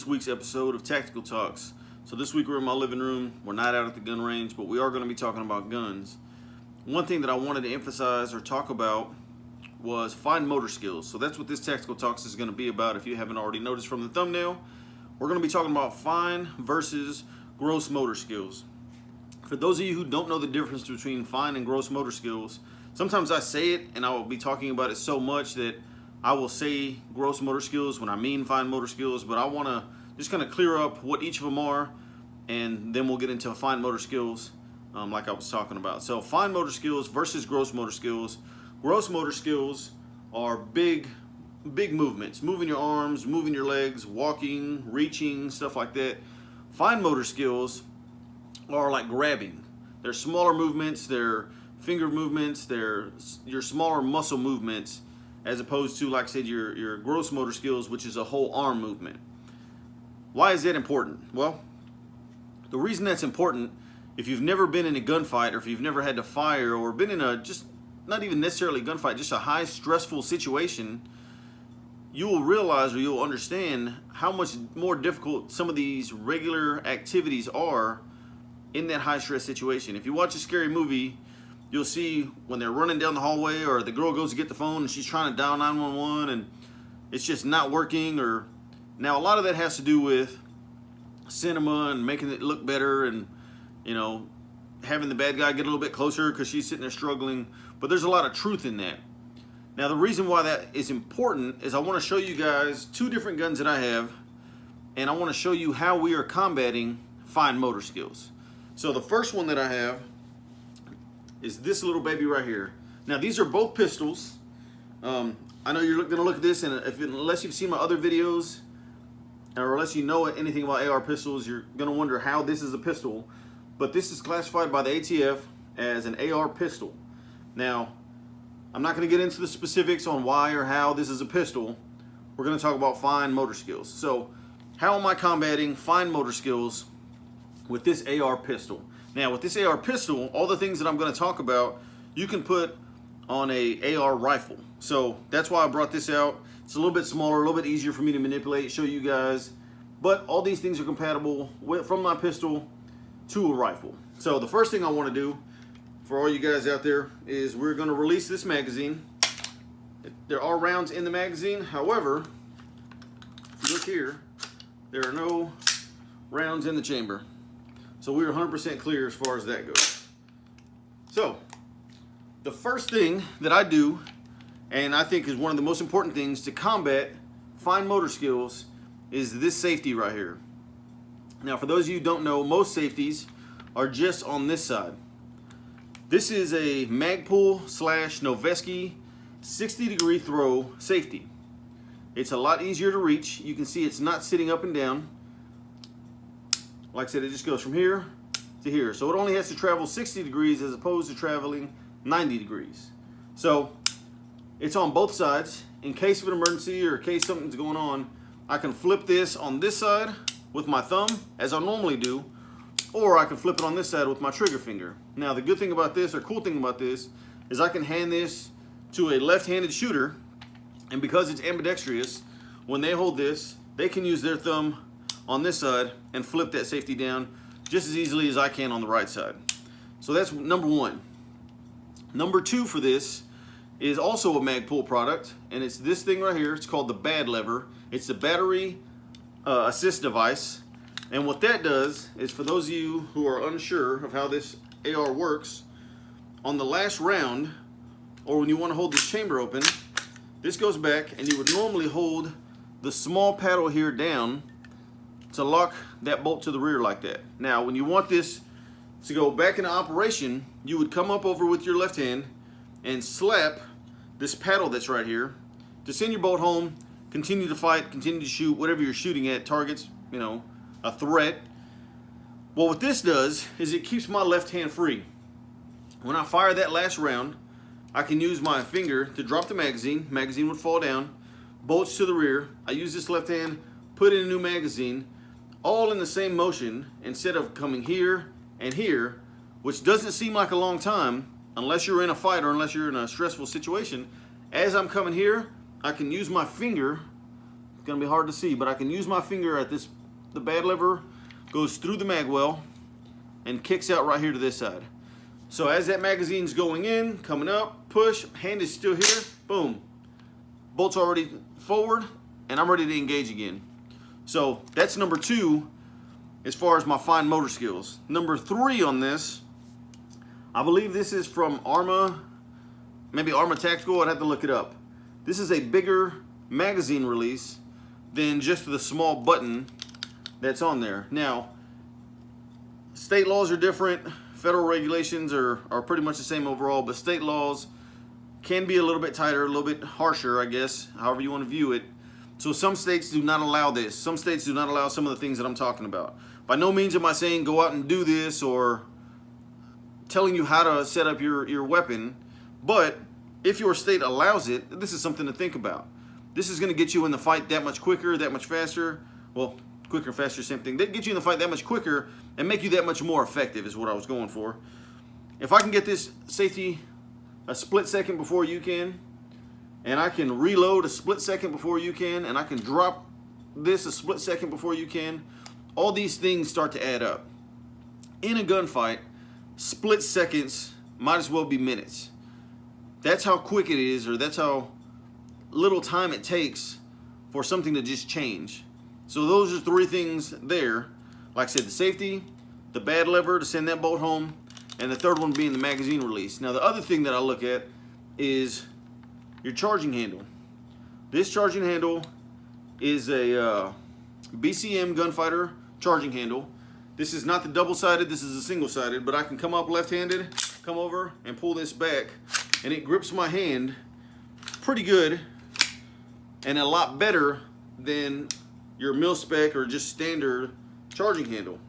week's episode of Tactical Talks. So this week we're in my living room. We're not out at the gun range, but we are going to be talking about guns. One thing that I wanted to emphasize or talk about was fine motor skills. So that's what this Tactical Talks is going to be about. If you haven't already noticed from the thumbnail, we're going to be talking about fine versus gross motor skills. For those of you who don't know the difference between fine and gross motor skills, sometimes I say it and I will be talking about it so much that I will say gross motor skills when I mean fine motor skills, but I want to just kind of clear up what each of them are, and then we'll get into fine motor skills like I was talking about. So fine motor skills versus gross motor skills. Gross motor skills are big movements, moving your arms, moving your legs, walking, reaching, stuff like that. Fine motor skills are like grabbing. They're smaller movements, they're finger movements, they're your smaller muscle movements, as opposed to, like I said, your gross motor skills, which is a whole arm movement. Why is that important? Well, the reason that's important, if you've never been in a gunfight, or if you've never had to fire, or been in a, just not even necessarily a gunfight, just a high stressful situation, you will realize, or you'll understand how much more difficult some of these regular activities are in that high stress situation. If you watch a scary movie, you'll see when they're running down the hallway, or the girl goes to get the phone and she's trying to dial 911 and it's just not working. Or now a lot of that has to do with cinema and making it look better, and you know, having the bad guy get a little bit closer because she's sitting there struggling. But there's a lot of truth in that. Now the reason why that is important is I want to show you guys two different guns that I have, and I want to show you how we are combating fine motor skills. So the first one that I have is this little baby right here. Now these are both pistols. I know you're gonna look at this, and unless you've seen my other videos, or unless you know anything about AR pistols, you're gonna wonder how this is a pistol. But this is classified by the ATF as an AR pistol. Now, I'm not gonna get into the specifics on why or how this is a pistol. We're gonna talk about fine motor skills. So, how am I combating fine motor skills with this AR pistol? Now with this AR pistol, all the things that I'm going to talk about, you can put on a AR rifle. So that's why I brought this out. It's a little bit smaller, a little bit easier for me to manipulate, show you guys. But all these things are compatible from my pistol to a rifle. So the first thing I want to do for all you guys out there is we're going to release this magazine. There are rounds in the magazine. However, if you look here, there are no rounds in the chamber. So we're 100% clear as far as that goes. So, the first thing that I do, and I think is one of the most important things to combat fine motor skills, is this safety right here. Now, for those of you who don't know, most safeties are just on this side. This is a Magpul / Noveske 60-degree throw safety. It's a lot easier to reach. You can see it's not sitting up and down. Like I said, it just goes from here to here. So it only has to travel 60 degrees as opposed to traveling 90 degrees. So it's on both sides. In case of an emergency or in case something's going on, I can flip this on this side with my thumb, as I normally do, or I can flip it on this side with my trigger finger. Now the good thing about this, or cool thing about this, is I can hand this to a left-handed shooter, and because it's ambidextrous, when they hold this, they can use their thumb on this side and flip that safety down just as easily as I can on the right side. So that's number one. Number two for this is also a Magpul product, and it's this thing right here. It's called the BAD lever. It's the battery assist device. And what that does is, for those of you who are unsure of how this AR works, on the last round, or when you want to hold this chamber open, this goes back, and you would normally hold the small paddle here down to lock that bolt to the rear like that. Now, when you want this to go back into operation, you would come up over with your left hand and slap this paddle that's right here to send your bolt home, continue to fight, continue to shoot whatever you're shooting at, targets, you know, a threat. Well, what this does is it keeps my left hand free. When I fire that last round, I can use my finger to drop the magazine. Magazine would fall down, bolts to the rear. I use this left hand, put in a new magazine, all in the same motion, instead of coming here and here, which doesn't seem like a long time unless you're in a fight or unless you're in a stressful situation. As I'm coming here, I can use my finger gonna be hard to see, but I can use my finger at this. The bad lever goes through the mag well and kicks out right here to this side. So as that magazine's going in, coming up, push, hand is still here, boom. Bolt's already forward, and I'm ready to engage again. So that's number 2 as far as my fine motor skills. Number 3 on this, I believe this is from Arma, maybe Arma Tactical, I'd have to look it up. This is a bigger magazine release than just the small button that's on there. Now, state laws are different, federal regulations are pretty much the same overall, but state laws can be a little bit tighter, a little bit harsher, I guess, however you want to view it. So some states do not allow this. Some states do not allow some of the things that I'm talking about. By no means am I saying go out and do this or telling you how to set up your weapon, but if your state allows it, this is something to think about. This is going to get you in the fight that much quicker, that much faster. Well, quicker, faster, same thing. They get you in the fight that much quicker and make you that much more effective is what I was going for. If I can get this safety a split second before you can, and I can reload a split second before you can, and I can drop this a split second before you can, all these things start to add up. In a gunfight, split seconds might as well be minutes. That's how quick it is, or that's how little time it takes for something to just change. So those are 3 things there. Like I said, the safety, the bad lever to send that bolt home, and the third one being the magazine release. Now the other thing that I look at is your charging handle. This charging handle is a BCM Gunfighter charging handle. This is not the double-sided, this is a single-sided, but I can come up left-handed, come over and pull this back, and it grips my hand pretty good and a lot better than your mil-spec or just standard charging handle.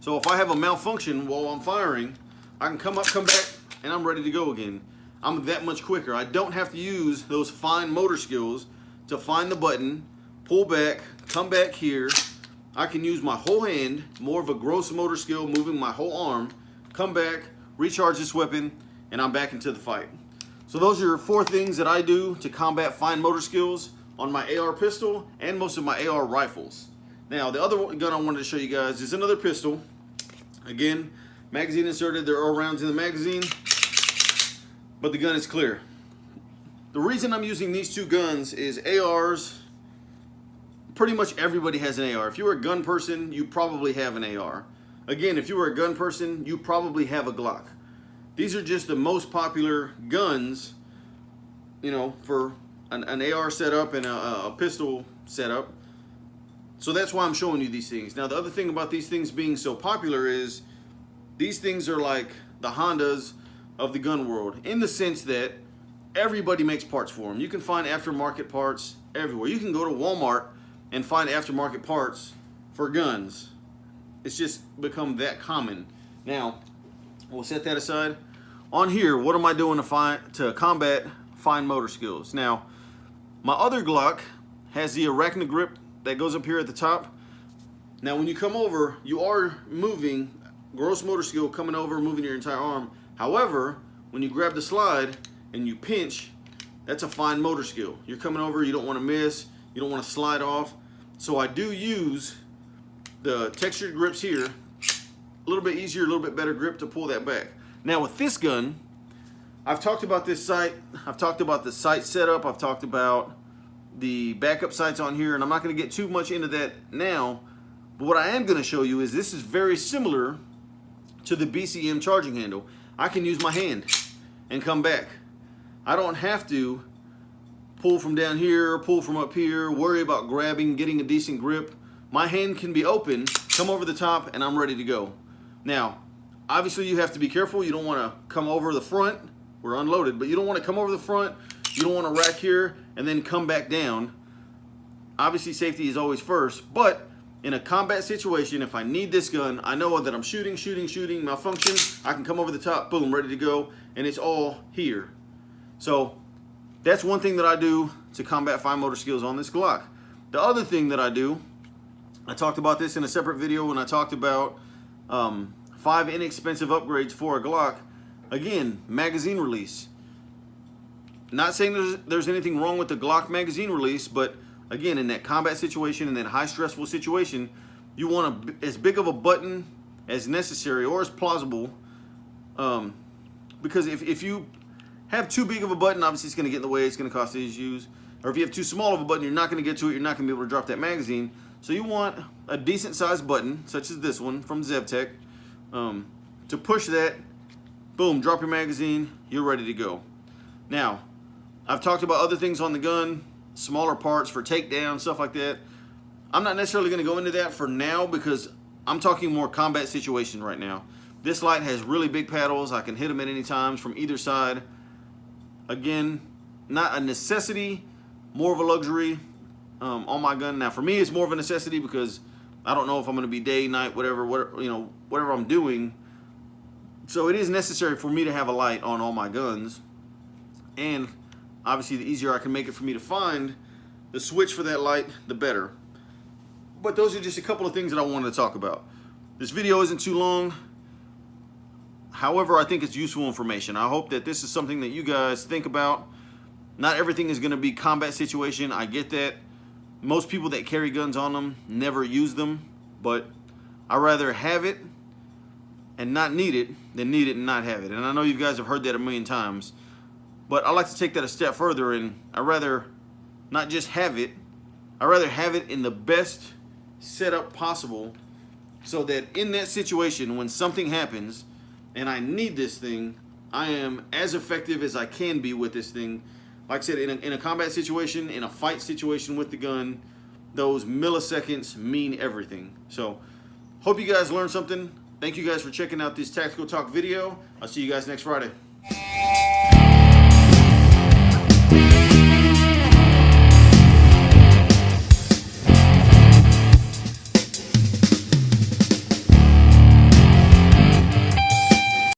So if I have a malfunction while I'm firing, I can come up, come back, and I'm ready to go again. I'm that much quicker. I don't have to use those fine motor skills to find the button, pull back, come back here. I can use my whole hand, more of a gross motor skill, moving my whole arm, come back, recharge this weapon, and I'm back into the fight. So those are 4 things that I do to combat fine motor skills on my AR pistol and most of my AR rifles. Now, the other gun I wanted to show you guys is another pistol. Again, magazine inserted, there are rounds in the magazine, but the gun is clear. The reason I'm using these 2 guns is ARs, pretty much everybody has an AR. If you're a gun person, you probably have an AR. Again, if you were a gun person, you probably have a Glock. These are just the most popular guns, you know, for an AR setup and a pistol setup. So that's why I'm showing you these things. Now, the other thing about these things being so popular is these things are like the Hondas of the gun world, in the sense that everybody makes parts for them. You can find aftermarket parts everywhere. You can go to Walmart and find aftermarket parts for guns. It's just become that common. Now, we'll set that aside. On here, what am I doing to combat fine motor skills? Now, my other Glock has the Arachna grip that goes up here at the top. Now, when you come over, you are moving, gross motor skill coming over, moving your entire arm. However, when you grab the slide and you pinch, that's a fine motor skill. You're coming over, you don't want to miss, you don't want to slide off. So I do use the textured grips here, a little bit easier, a little bit better grip to pull that back. Now with this gun, I've talked about this sight, I've talked about the sight setup, I've talked about the backup sights on here, and I'm not going to get too much into that now, but what I am going to show you is this is very similar to the BCM charging handle. I can use my hand and come back. I don't have to pull from down here, pull from up here, worry about grabbing, getting a decent grip. My hand can be open, come over the top, and I'm ready to go. Now, obviously you have to be careful. You don't want to come over the front. We're unloaded, but you don't want to come over the front. You don't want to rack here and then come back down. Obviously safety is always first, but in a combat situation, if I need this gun, I know that I'm shooting, malfunction, I can come over the top, boom, ready to go, and it's all here. So that's one thing that I do to combat fine motor skills on this Glock. The other thing that I do, I talked about this in a separate video when I talked about 5 inexpensive upgrades for a Glock. Again, magazine release. Not saying there's anything wrong with the Glock magazine release, but again, in that combat situation, in that high stressful situation, you want as big of a button as necessary or as plausible, because if you have too big of a button, obviously it's going to get in the way, it's going to cause issues. Or if you have too small of a button, you're not going to get to it, you're not going to be able to drop that magazine. So you want a decent sized button, such as this one from ZebTech, to push that, boom, drop your magazine, you're ready to go. Now, I've talked about other things on the gun, smaller parts for takedown, stuff like that. I'm not necessarily going to go into that for now because I'm talking more combat situation right now. This light has really big paddles. I can hit them at any times from either side. Again, not a necessity, more of a luxury on my gun. Now, for me, it's more of a necessity because I don't know if I'm going to be day, night, whatever, whatever I'm doing. So it is necessary for me to have a light on all my guns. And obviously, the easier I can make it for me to find the switch for that light, the better. But those are just a couple of things that I wanted to talk about. This video isn't too long. However, I think it's useful information. I hope that this is something that you guys think about. Not everything is going to be combat situation. I get that. Most people that carry guns on them never use them. But I'd rather have it and not need it than need it and not have it. And I know you guys have heard that a million times. But I like to take that a step further, and I'd rather not just have it. I'd rather have it in the best setup possible so that in that situation, when something happens and I need this thing, I am as effective as I can be with this thing. Like I said, in a combat situation, in a fight situation with the gun, those milliseconds mean everything. So, hope you guys learned something. Thank you guys for checking out this Tactical Talk video. I'll see you guys next Friday.